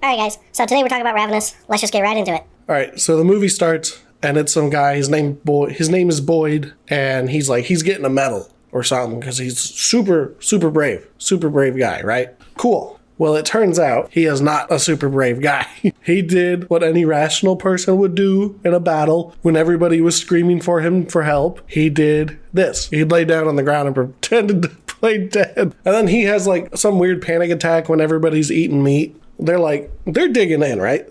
Alright guys, so today we're talking about Ravenous. Let's just get right into it. Alright, so the movie starts, and it's some guy, his name is Boyd, and he's getting a medal or something, because he's super brave guy, right? Cool. Well, it turns out he is not a super brave guy. He did what any rational person would do in a battle when everybody was screaming for him for help. He did this. He laid down on the ground and pretended to play dead. And then he has like some weird panic attack when everybody's eating meat. They're digging in, right?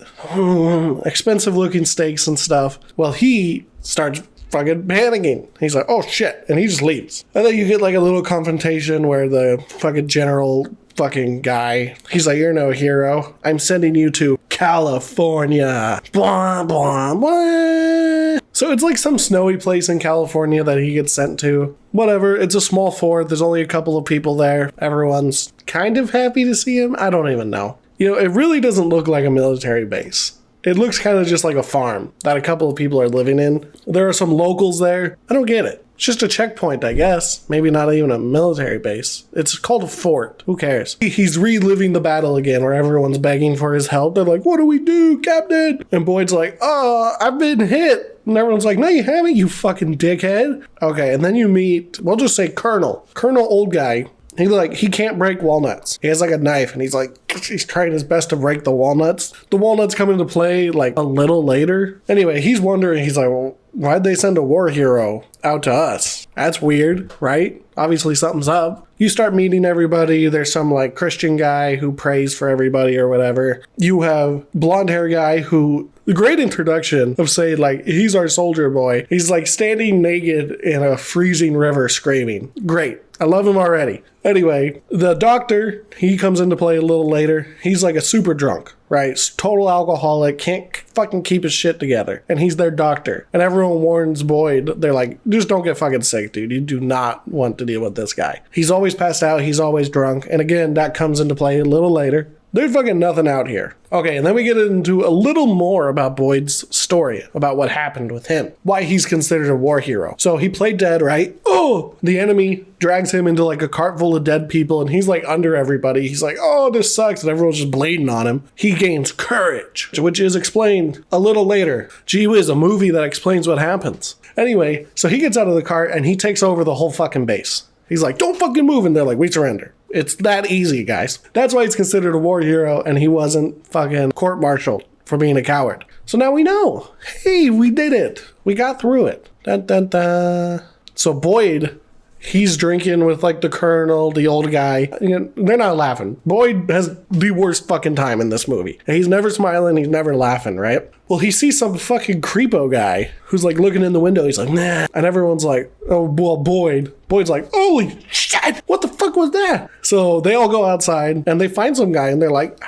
Expensive looking steaks and stuff. Well, he starts fucking panicking. He's like, oh shit. And he just leaves. And then you get like a little confrontation where the fucking general fucking guy, he's like, you're no hero. I'm sending you to California. Blah, blah, blah. So it's like some snowy place in California that he gets sent to. Whatever. It's a small fort. There's only a couple of people there. Everyone's kind of happy to see him. I don't even know. You know, it really doesn't look like a military base. It looks kind of just like a farm that a couple of people are living in. There are some locals there. I don't get it. It's just a checkpoint, I guess. Maybe not even a military base. It's called a fort. Who cares? He's reliving the battle again where everyone's begging for his help. They're like, what do we do, Captain? And Boyd's like, oh, I've been hit. And everyone's like, no, you haven't, you fucking dickhead. Okay, and then you meet, we'll just say Colonel. Colonel old guy. He can't break walnuts. He has like a knife and he's trying his best to break the walnuts. The walnuts come into play like a little later. Anyway, he's wondering, he's like, well, why'd they send a war hero out to us? That's weird, right? Obviously something's up. You start meeting everybody. There's some like Christian guy who prays for everybody or whatever. You have blonde hair guy who, the great introduction of saying like, he's our soldier boy. He's like standing naked in a freezing river screaming. Great. I love him already. Anyway, the doctor, he comes into play a little later. He's like a super drunk, right? Total alcoholic, can't fucking keep his shit together. And he's their doctor. And everyone warns Boyd, they're like, just don't get fucking sick, dude. You do not want to deal with this guy. He's always passed out. He's always drunk. And again, that comes into play a little later. There's fucking nothing out here. Okay, and then we get into a little more about Boyd's story, about what happened with him, why he's considered a war hero. So he played dead, right? Oh, the enemy drags him into like a cart full of dead people, and he's like under everybody. He's like, oh, this sucks, and everyone's just bleeding on him. He gains courage, which is explained a little later. Gee whiz, a movie that explains what happens. Anyway, so he gets out of the cart, and he takes over the whole fucking base. He's like, don't fucking move, and they're like, we surrender. It's that easy, guys. That's why he's considered a war hero, and he wasn't fucking court-martialed for being a coward. So now we know. Hey, we did it. We got through it. Dun, dun, dun. So Boyd, he's drinking with like the colonel, the old guy. You know, they're not laughing. Boyd has the worst fucking time in this movie. And he's never smiling. He's never laughing, right? Well, he sees some fucking creepo guy who's like looking in the window. He's like, nah. And everyone's like, oh, well, Boyd's like, holy shit, what the fuck was that? So they all go outside and they find some guy and they're like,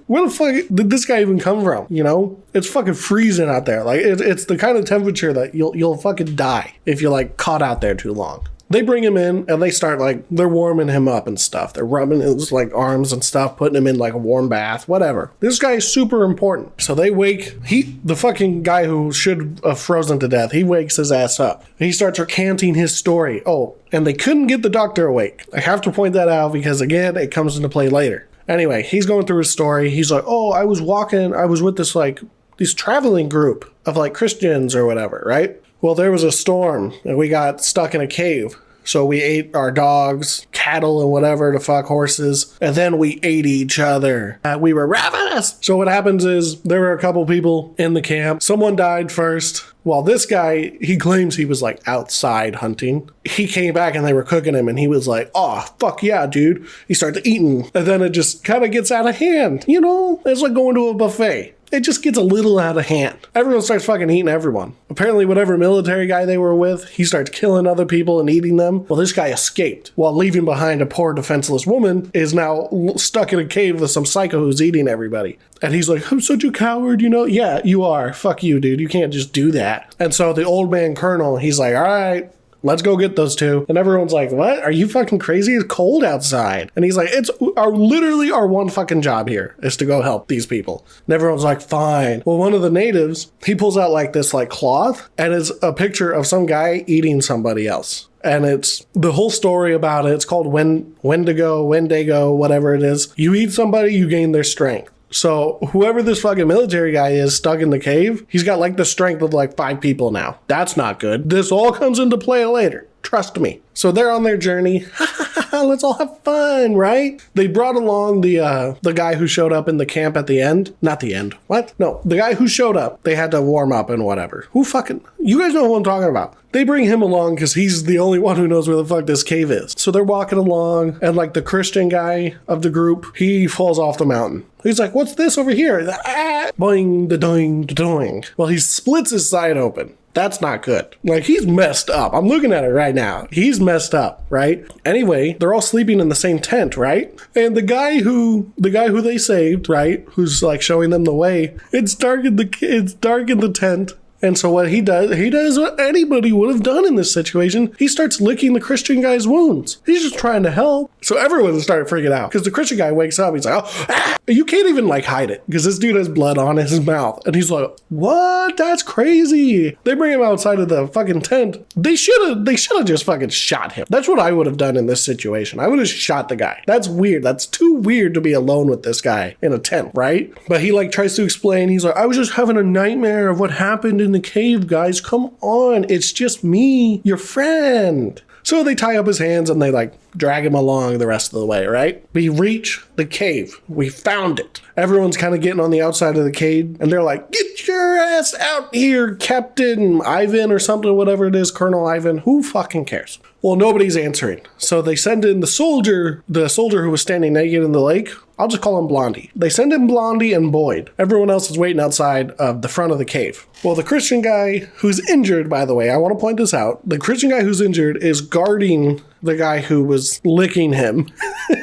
where the fuck did this guy even come from? You know, it's fucking freezing out there. Like it's the kind of temperature that you'll fucking die if you're like caught out there too long. They bring him in and they start like, they're warming him up and stuff. They're rubbing his like arms and stuff, putting him in like a warm bath, whatever. This guy is super important. So they wake, the fucking guy who should have frozen to death, he wakes his ass up. He starts recanting his story. Oh, and they couldn't get the doctor awake. I have to point that out because again, it comes into play later. Anyway, he's going through his story. He's like, oh, I was with this traveling group of like Christians or whatever, right? Well, there was a storm and we got stuck in a cave. So we ate our dogs, cattle, and whatever, to fuck horses. And then we ate each other. We were ravenous. So what happens is there were a couple people in the camp. Someone died first. While this guy, he claims he was like outside hunting. He came back and they were cooking him and he was like, oh, fuck yeah, dude. He started eating. And then it just kind of gets out of hand. You know, it's like going to a buffet. It just gets a little out of hand. Everyone starts fucking eating everyone. Apparently, whatever military guy they were with, he starts killing other people and eating them. Well, this guy escaped while leaving behind a poor defenseless woman is now stuck in a cave with some psycho who's eating everybody. And he's like, I'm such a coward, you know? Yeah, you are. Fuck you, dude. You can't just do that. And so the old man colonel, he's like, all right, let's go get those two. And everyone's like, what? Are you fucking crazy? It's cold outside. And he's like, it's literally our one fucking job here is to go help these people. And everyone's like, fine. Well, one of the natives, he pulls out like this like cloth and it's a picture of some guy eating somebody else. And it's the whole story about it. It's called Wendigo, whatever it is. You eat somebody, you gain their strength. So whoever this fucking military guy is stuck in the cave, he's got like the strength of like 5 people now. That's not good. This all comes into play later. Trust me. So they're on their journey. Let's all have fun, right? They brought along the guy who showed up in the camp at the end. Not the end. What? No, the guy who showed up. They had to warm up and whatever. You guys know who I'm talking about. They bring him along because he's the only one who knows where the fuck this cave is. So they're walking along, and like the Christian guy of the group, he falls off the mountain. He's like, what's this over here? Boing, da doing, da doing. Well, he splits his side open. That's not good. Like, he's messed up. I'm looking at it right now. He's messed up, right? Anyway, they're all sleeping in the same tent, right? And the guy who they saved, right? Who's like showing them the way. It's dark in the tent. And so what he does what anybody would have done in this situation. He starts licking the Christian guy's wounds. He's just trying to help. So everyone started freaking out because the Christian guy wakes up. He's like, oh, ah! You can't even like hide it because this dude has blood on his mouth. And he's like, what? That's crazy. They bring him outside of the fucking tent. They should have just fucking shot him. That's what I would have done in this situation. I would have shot the guy. That's weird. That's too weird to be alone with this guy in a tent, right? But he like tries to explain. He's like, I was just having a nightmare of what happened in the cave, guys. Come on. It's just me, your friend. So they tie up his hands and they like drag him along the rest of the way, right? We reach the cave. We found it. Everyone's kind of getting on the outside of the cave and they're like, get your ass out here, Captain Ivan or something, whatever it is, Colonel Ivan. Who fucking cares? Well, nobody's answering. So they send in the soldier who was standing naked in the lake. I'll just call him Blondie. They send in Blondie and Boyd. Everyone else is waiting outside of the front of the cave. Well, the Christian guy who's injured, by the way, I want to point this out. The Christian guy who's injured is guarding the guy who was licking him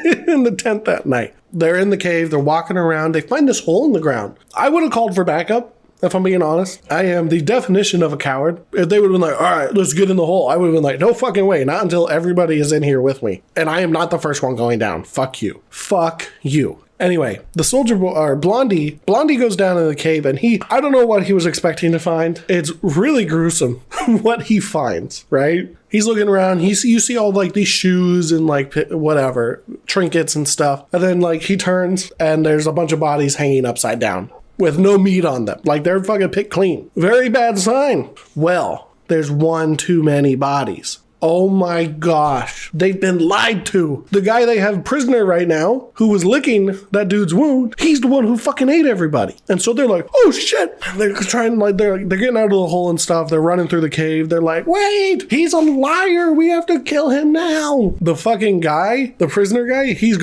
in the tent that night. They're in the cave. They're walking around. They find this hole in the ground. I would have called for backup. If I'm being honest, I am the definition of a coward. If they would have been like, all right, let's get in the hole, I would have been like, no fucking way, not until everybody is in here with me. And I am not the first one going down. Fuck you. Fuck you. Anyway, the soldier, or Blondie goes down in the cave and I don't know what he was expecting to find. It's really gruesome what he finds, right? He's looking around, you see all like these shoes and like whatever, trinkets and stuff. And then like he turns and there's a bunch of bodies hanging upside down with no meat on them. Like they're fucking picked clean. Very bad sign. Well, there's one too many bodies. Oh my gosh. They've been lied to. The guy they have prisoner right now, who was licking that dude's wound, he's the one who fucking ate everybody. And so they're like, oh shit. They're trying like, they're getting out of the hole and stuff. They're running through the cave. They're like, wait, he's a liar. We have to kill him now. The fucking guy, the prisoner guy, he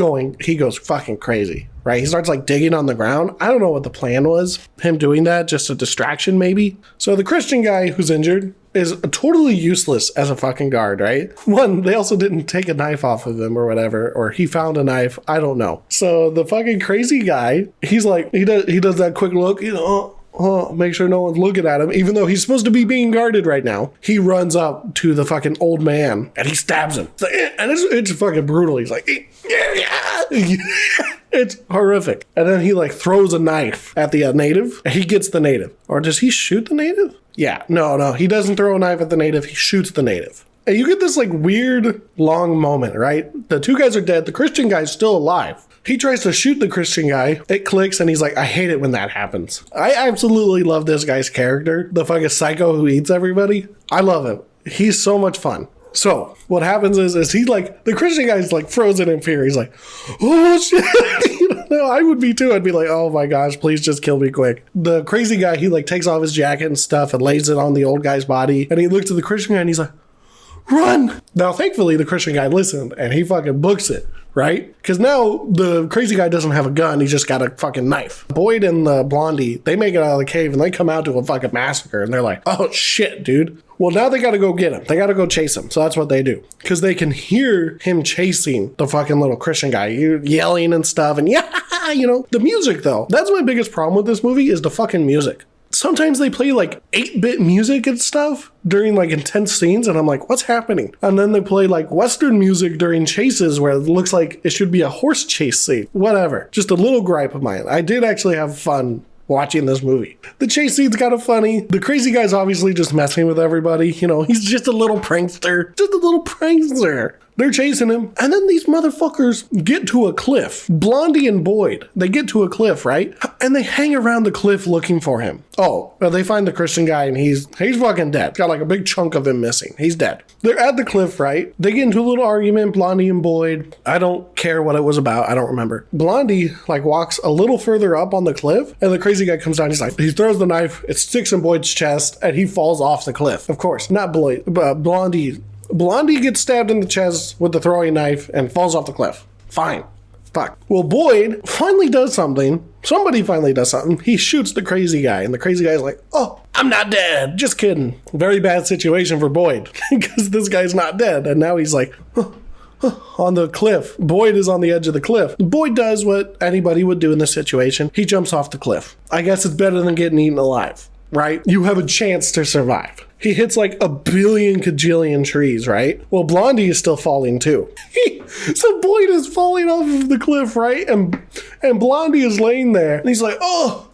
goes fucking crazy. Right? He starts like digging on the ground. I don't know what the plan was. Him doing that, just a distraction maybe. So the Christian guy who's injured is totally useless as a fucking guard, right? One, they also didn't take a knife off of him or whatever, or he found a knife. I don't know. So the fucking crazy guy, he's like, he does that quick look, make sure no one's looking at him, even though he's supposed to be being guarded right now. He runs up to the fucking old man and he stabs him. And it's fucking brutal. He's like, it's horrific. And then he like throws a knife at the native and he gets the native. Or does he shoot the native? Yeah, no, he doesn't throw a knife at the native. He shoots the native. And you get this like weird long moment, right? The two guys are dead. The Christian guy's still alive. He tries to shoot the Christian guy. It clicks and he's like, I hate it when that happens. I absolutely love this guy's character. The fucking psycho who eats everybody. I love him. He's so much fun. So what happens is he like, the Christian guy's like frozen in fear. He's like, oh shit. No, I would be too. I'd be like, oh my gosh, please just kill me quick. The crazy guy, he like takes off his jacket and stuff and lays it on the old guy's body. And he looks at the Christian guy and he's like, run. Now, thankfully, the Christian guy listened and he fucking books it, right? Because now the crazy guy doesn't have a gun. He's just got a fucking knife. Boyd and the Blondie, they make it out of the cave and they come out to a fucking massacre. And they're like, oh shit, dude. Well, now they got to go get him. They got to go chase him. So that's what they do. Because they can hear him chasing the fucking little Christian guy, yelling and stuff. And yeah, the music though. That's my biggest problem with this movie is the fucking music. Sometimes they play like 8-bit music and stuff during like intense scenes. And I'm like, what's happening? And then they play like Western music during chases where it looks like it should be a horse chase scene. Whatever. Just a little gripe of mine. I did actually have fun watching this movie. The chase scene's kind of funny. The crazy guy's obviously just messing with everybody. He's just a little prankster. They're chasing him. And then these motherfuckers get to a cliff. Blondie and Boyd, they get to a cliff, right? And they hang around the cliff looking for him. Oh, well, they find the Christian guy and he's fucking dead. Got like a big chunk of him missing. He's dead. They're at the cliff, right? They get into a little argument, Blondie and Boyd. I don't care what it was about. I don't remember. Blondie like walks a little further up on the cliff and the crazy guy comes down. He's like, he throws the knife. It sticks in Boyd's chest and he falls off the cliff. Of course, not Boyd, but Blondie. Blondie gets stabbed in the chest with the throwing knife and falls off the cliff. Fine. Fuck. Well, Boyd finally does something. Somebody finally does something. He shoots the crazy guy, and the crazy guy's like, oh, I'm not dead. Just kidding. Very bad situation for Boyd, because this guy's not dead. And now he's like, on the cliff. Boyd is on the edge of the cliff. Boyd does what anybody would do in this situation. He jumps off the cliff. I guess it's better than getting eaten alive, right? You have a chance to survive. He hits like a billion kajillion trees, right? Well, Blondie is still falling too. So Boyd is falling off of the cliff, right? And Blondie is laying there. And he's like, oh,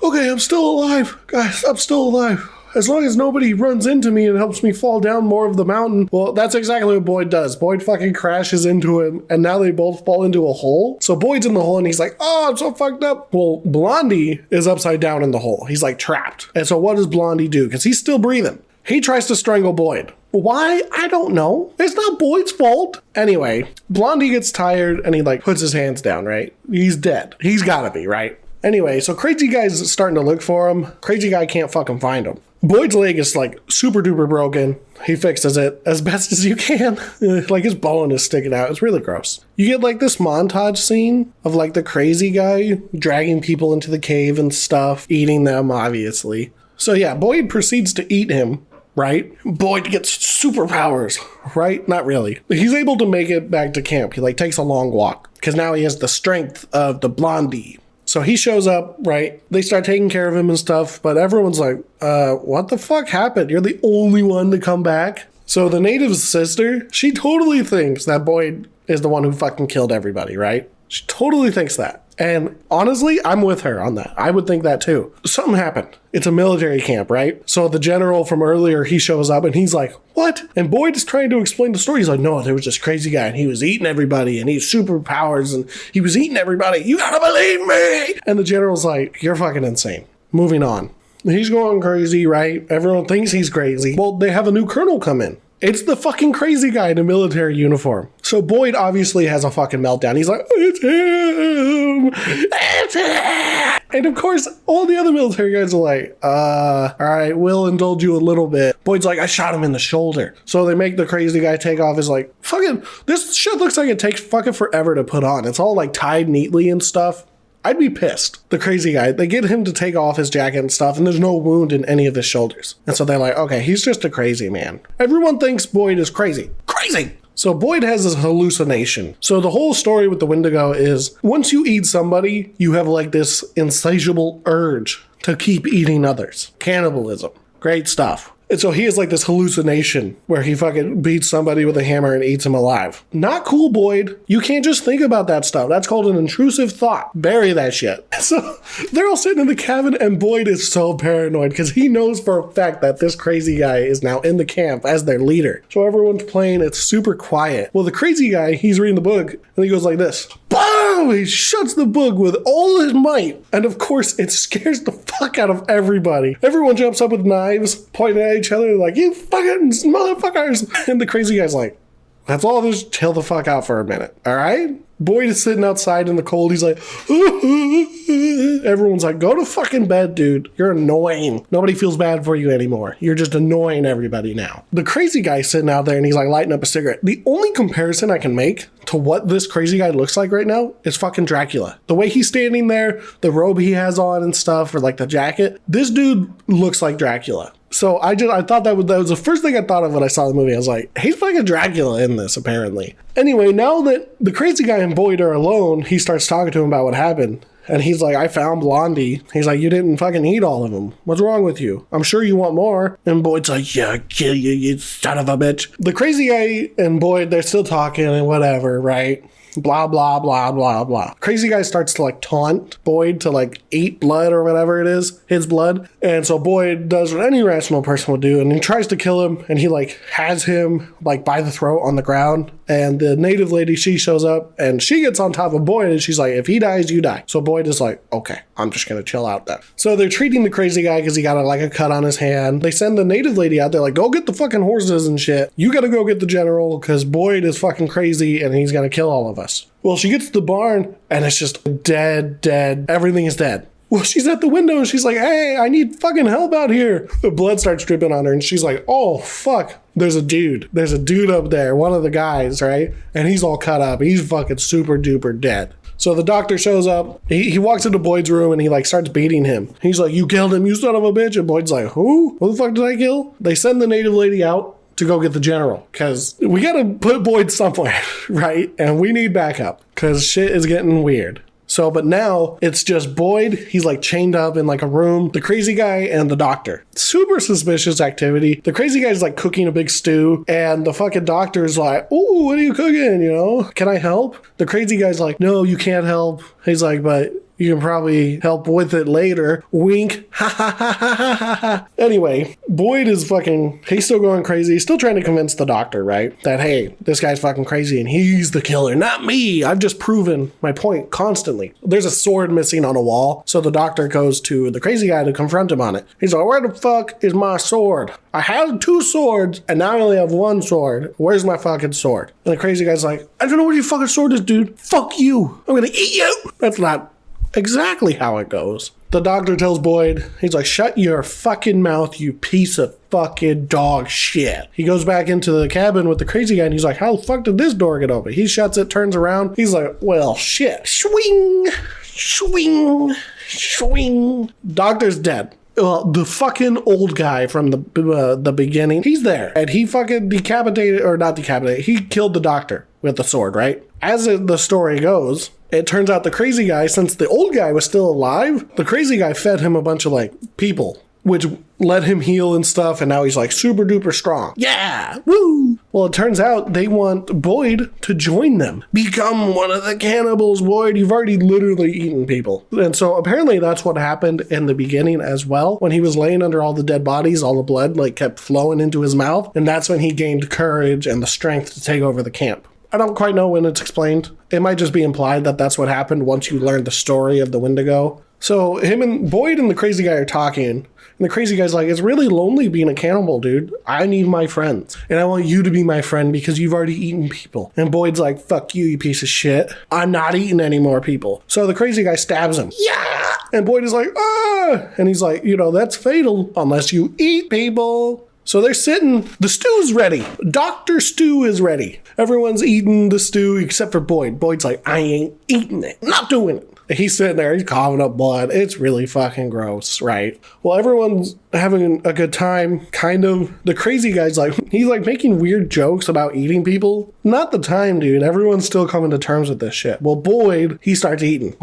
okay, I'm still alive. Guys, I'm still alive. As long as nobody runs into me and helps me fall down more of the mountain. Well, that's exactly what Boyd does. Boyd fucking crashes into him, and now they both fall into a hole. So Boyd's in the hole, and he's like, oh, I'm so fucked up. Well, Blondie is upside down in the hole. He's like trapped. And so what does Blondie do? Because he's still breathing. He tries to strangle Boyd. Why? I don't know. It's not Boyd's fault. Anyway, Blondie gets tired, and he like puts his hands down, right? He's dead. He's gotta be, right? Anyway, so crazy guy's starting to look for him. Crazy guy can't fucking find him. Boyd's leg is like super duper broken. He fixes it as best as you can. Like his bone is sticking out. It's really gross. You get like this montage scene of like the crazy guy dragging people into the cave and stuff, eating them, obviously. So yeah, Boyd proceeds to eat him, right? Boyd gets superpowers, right? Not really. He's able to make it back to camp. He like takes a long walk because now he has the strength of the Blondie. So he shows up, right? They start taking care of him and stuff, but everyone's like, what the fuck happened? You're the only one to come back? So the native's sister, she totally thinks that Boyd is the one who fucking killed everybody, right? She totally thinks that. And honestly, I'm with her on that. I would think that too. Something happened. It's a military camp, right? So the general from earlier, he shows up and he's like, what? And Boyd is trying to explain the story. He's like, no, there was this crazy guy and he was eating everybody and he's superpowers and he was eating everybody. You gotta believe me. And the general's like, you're fucking insane. Moving on. He's going crazy, right? Everyone thinks he's crazy. Well, they have a new colonel come in. It's the fucking crazy guy in a military uniform. So Boyd obviously has a fucking meltdown. He's like, it's him! It's him! And of course, all the other military guys are like, all right, we'll indulge you a little bit. Boyd's like, I shot him in the shoulder. So they make the crazy guy take off his like, fucking, this shit looks like it takes fucking forever to put on. It's all like tied neatly and stuff. I'd be pissed. The crazy guy, they get him to take off his jacket and stuff, and there's no wound in any of his shoulders. And so they're like, okay, he's just a crazy man. Everyone thinks Boyd is crazy. Crazy! So Boyd has this hallucination. So the whole story with the Wendigo is, once you eat somebody, you have like this insatiable urge to keep eating others. Cannibalism. Great stuff. And so he has like this hallucination where he fucking beats somebody with a hammer and eats him alive. Not cool, Boyd. You can't just think about that stuff. That's called an intrusive thought. Bury that shit. So they're all sitting in the cabin and Boyd is so paranoid because he knows for a fact that this crazy guy is now in the camp as their leader. So everyone's playing. It's super quiet. Well, the crazy guy, he's reading the book and he goes like this. Boom! He shuts the book with all his might. And of course, it scares the fuck out of everybody. Everyone jumps up with knives, pointing at each other like, you fucking motherfuckers. And the crazy guy's like, let's all just chill the fuck out for a minute, all right? Boyd is sitting outside in the cold. He's like, everyone's like, go to fucking bed, dude. You're annoying. Nobody feels bad for you anymore. You're just annoying everybody now. The crazy guy's sitting out there and he's like lighting up a cigarette. The only comparison I can make to what this crazy guy looks like right now is fucking Dracula. The way he's standing there, the robe he has on and stuff, or like the jacket, this dude looks like Dracula. So I thought that was the first thing I thought of when I saw the movie. I was like, he's fucking Dracula in this, apparently. Anyway, now that the crazy guy and Boyd are alone, he starts talking to him about what happened. And he's like, I found Blondie. He's like, you didn't fucking eat all of them. What's wrong with you? I'm sure you want more. And Boyd's like, yeah, I'll kill you, you son of a bitch. The crazy guy and Boyd, they're still talking and whatever, right? Blah, blah, blah, blah, blah. Crazy guy starts to like taunt Boyd to like eat blood or whatever it is, his blood. And so Boyd does what any rational person would do and he tries to kill him and he like has him like by the throat on the ground And the native lady, she shows up and she gets on top of Boyd and she's like, if he dies, you die. So Boyd is like, okay, I'm just going to chill out then. So they're treating the crazy guy because he got like a cut on his hand. They send the native lady out there like, go get the fucking horses and shit. You got to go get the general because Boyd is fucking crazy and he's going to kill all of us. Well, she gets to the barn and it's just dead. Everything is dead. Well, she's at the window and she's like, hey, I need fucking help out here. The blood starts dripping on her and she's like, oh, fuck. There's a dude up there, one of the guys, right? And he's all cut up. He's fucking super duper dead. So the doctor shows up. He walks into Boyd's room and he like starts beating him. He's like, you killed him, you son of a bitch. And Boyd's like, who? Who the fuck did I kill? They send the native lady out to go get the general because we got to put Boyd somewhere, right? And we need backup because shit is getting weird. So, but now it's just Boyd. He's like chained up in like a room. The crazy guy and the doctor. Super suspicious activity. The crazy guy's like cooking a big stew and the fucking doctor's like, ooh, what are you cooking? You know, can I help? The crazy guy's like, no, you can't help. He's like, but you can probably help with it later. Wink. Ha ha ha ha ha ha. Anyway, Boyd is he's still going crazy. He's still trying to convince the doctor, right? That, hey, this guy's fucking crazy and he's the killer, not me. I've just proven my point constantly. There's a sword missing on a wall. So the doctor goes to the crazy guy to confront him on it. He's like, where the fuck is my sword? I had 2 swords and now I only have 1 sword. Where's my fucking sword? And the crazy guy's like, I don't know where your fucking sword is, dude. Fuck you. I'm gonna eat you. That's not exactly how it goes. The doctor tells Boyd, he's like, shut your fucking mouth, you piece of fucking dog shit. He goes back into the cabin with the crazy guy and he's like, how the fuck did this door get open? He shuts it, turns around. He's like, well, shit. Swing, swing, swing. Doctor's dead. Well, the fucking old guy from the beginning, he's there. And he fucking he killed the doctor with the sword, right? As the story goes, it turns out the crazy guy, since the old guy was still alive, the crazy guy fed him a bunch of like people, which let him heal and stuff, and now he's like super duper strong. Yeah! Woo! Well, it turns out they want Boyd to join them. Become one of the cannibals, Boyd. You've already literally eaten people. And so apparently that's what happened in the beginning as well. When he was laying under all the dead bodies, all the blood like kept flowing into his mouth, and that's when he gained courage and the strength to take over the camp. I don't quite know when it's explained. It might just be implied that that's what happened once you learned the story of the Wendigo. So him and Boyd and the crazy guy are talking, and the crazy guy's like, it's really lonely being a cannibal, dude. I need my friends, and I want you to be my friend because you've already eaten people. And Boyd's like, fuck you, you piece of shit. I'm not eating any more people. So the crazy guy stabs him. Yeah! And Boyd is like, ah! And he's like, that's fatal unless you eat people. So they're sitting, the stew's ready. Dr. Stew is ready. Everyone's eating the stew except for Boyd. Boyd's like, I ain't eating it. Not doing it. He's sitting there, he's coughing up blood. It's really fucking gross, right? Well, everyone's having a good time, kind of. The crazy guy's like, he's like making weird jokes about eating people. Not the time, dude. Everyone's still coming to terms with this shit. Well, Boyd, he starts eating.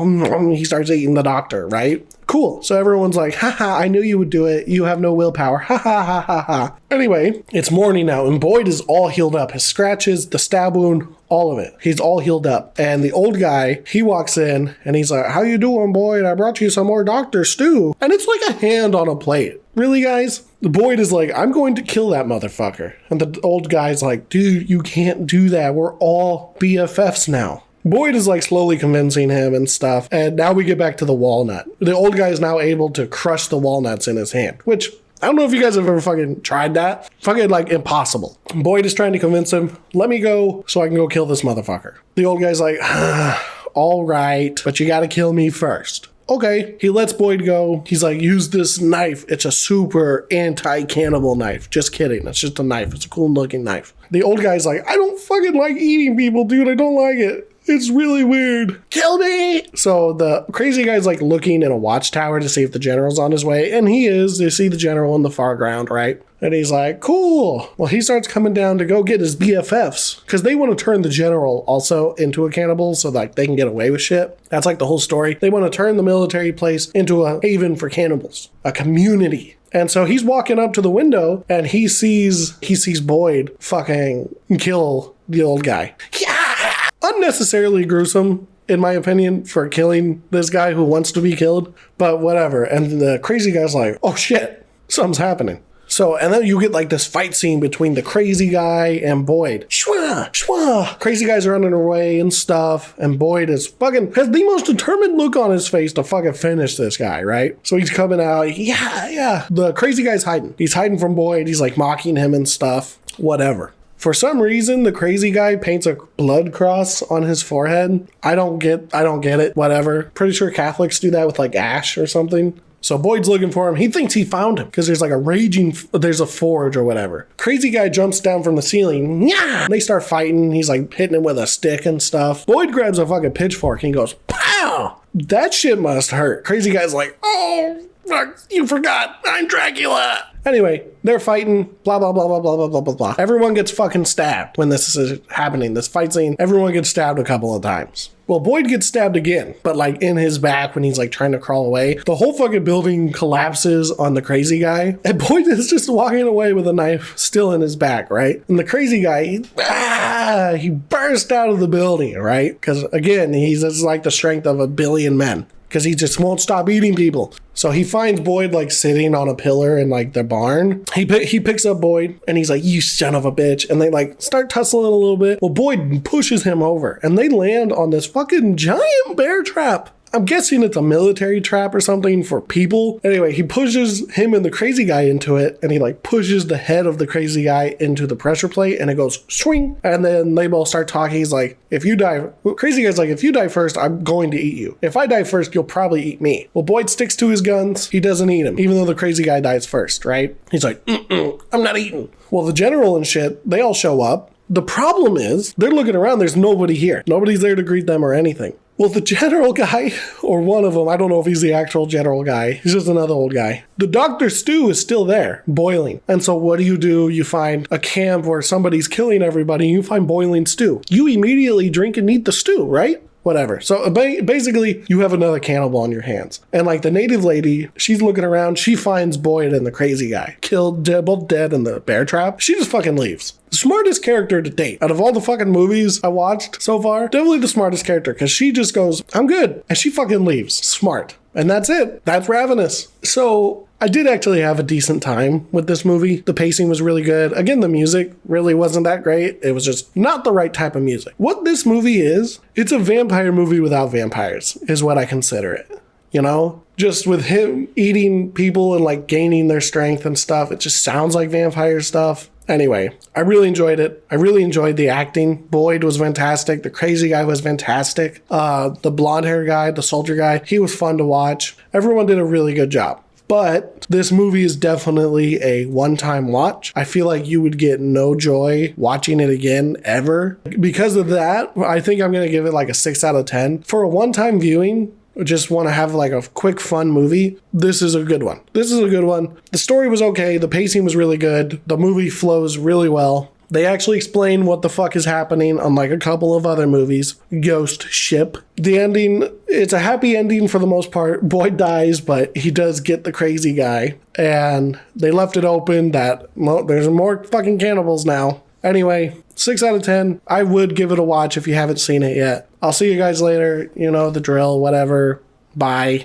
He starts eating the doctor, right? Cool. So everyone's like, haha, I knew you would do it. You have no willpower. Ha ha ha ha ha. Anyway, it's morning now, and Boyd is all healed up. His scratches, the stab wound, all of it. He's all healed up. And the old guy, he walks in, and he's like, how you doing, Boyd? I brought you some more Dr. Stew. And it's like a hand on a plate. Really, guys? The Boyd is like, I'm going to kill that motherfucker. And the old guy's like, dude, you can't do that. We're all BFFs now. Boyd is like slowly convincing him and stuff. And now we get back to the walnut. The old guy is now able to crush the walnuts in his hand, which I don't know if you guys have ever fucking tried that. Fucking like impossible. Boyd is trying to convince him, let me go so I can go kill this motherfucker. The old guy's like, all right, but you gotta kill me first. Okay, he lets Boyd go. He's like, use this knife. It's a super anti-cannibal knife. Just kidding. It's just a knife. It's a cool looking knife. The old guy's like, I don't fucking like eating people, dude. I don't like it. It's really weird. Kill me! So the crazy guy's like looking in a watchtower to see if the general's on his way. And he is. They see the general in the far ground, right? And he's like, cool. Well, he starts coming down to go get his BFFs because they want to turn the general also into a cannibal so like they can get away with shit. That's like the whole story. They want to turn the military place into a haven for cannibals, a community. And so he's walking up to the window and he sees Boyd fucking kill the old guy. Yeah! Unnecessarily gruesome, in my opinion, for killing this guy who wants to be killed, but whatever. And the crazy guy's like, oh shit, something's happening. So, and then you get like this fight scene between the crazy guy and Boyd. Shwa, shwa. Crazy guy's running away and stuff, and Boyd is fucking, has the most determined look on his face to fucking finish this guy, right? So he's coming out, yeah. The crazy guy's hiding. He's hiding from Boyd. He's like mocking him and stuff, whatever. For some reason, the crazy guy paints a blood cross on his forehead. I don't get it, whatever. Pretty sure Catholics do that with like ash or something. So Boyd's looking for him. He thinks he found him because there's like there's a forge or whatever. Crazy guy jumps down from the ceiling. Yeah! They start fighting. He's like hitting him with a stick and stuff. Boyd grabs a fucking pitchfork and he goes, pow! That shit must hurt. Crazy guy's like, oh, fuck, you forgot. I'm Dracula. Anyway, they're fighting, blah, blah, blah, blah, blah, blah, blah, blah, blah. Everyone gets fucking stabbed when this is happening. This fight scene, everyone gets stabbed a couple of times. Well, Boyd gets stabbed again, but like in his back when he's like trying to crawl away. The whole fucking building collapses on the crazy guy. And Boyd is just walking away with a knife still in his back, right? And the crazy guy, he burst out of the building, right? Because again, he's like the strength of 1 billion men. Because he just won't stop eating people. So he finds Boyd like sitting on a pillar in like their barn. He picks up Boyd and he's like, you son of a bitch. And they like start tussling a little bit. Well, Boyd pushes him over and they land on this fucking giant bear trap. I'm guessing it's a military trap or something for people. Anyway, he pushes him and the crazy guy into it, and he like pushes the head of the crazy guy into the pressure plate, and it goes swing. And then they both start talking. He's like, crazy guy's like, if you die first, I'm going to eat you. If I die first, you'll probably eat me. Well, Boyd sticks to his guns. He doesn't eat him, even though the crazy guy dies first, right? He's like, I'm not eating. Well, the general and shit, they all show up. The problem is, they're looking around, there's nobody here. Nobody's there to greet them or anything. Well, the general guy, or one of them, I don't know if he's the actual general guy. He's just another old guy. The Dr. Stew is still there, boiling. And so what do? You find a camp where somebody's killing everybody, and you find boiling stew. You immediately drink and eat the stew, right? Whatever. So basically, you have another cannibal on your hands. And like the native lady, she's looking around. She finds Boyd and the crazy guy killed, both dead in the bear trap. She just fucking leaves. The smartest character to date. Out of all the fucking movies I watched so far, definitely the smartest character because she just goes, I'm good. And she fucking leaves. Smart. And that's it. That's Ravenous. So I did actually have a decent time with this movie. The pacing was really good. Again, the music really wasn't that great. It was just not the right type of music. What this movie is, it's a vampire movie without vampires, is what I consider it. You know? Just with him eating people and like gaining their strength and stuff. It just sounds like vampire stuff. Anyway, I really enjoyed it. I really enjoyed the acting. Boyd was fantastic. The crazy guy was fantastic. The blonde hair guy, the soldier guy, he was fun to watch. Everyone did a really good job. But this movie is definitely a one-time watch. I feel like you would get no joy watching it again ever. Because of that, I think I'm going to give it like a 6 out of 10. For a one-time viewing, just want to have like a quick fun movie, this is a good one. This is a good one. The story was okay. The pacing was really good. The movie flows really well. They actually explain what the fuck is happening unlike a couple of other movies. Ghost Ship. The ending, it's a happy ending for the most part. Boyd dies, but he does get the crazy guy. And they left it open that, well, there's more fucking cannibals now. Anyway, 6 out of 10. I would give it a watch if you haven't seen it yet. I'll see you guys later. You know, the drill, whatever. Bye.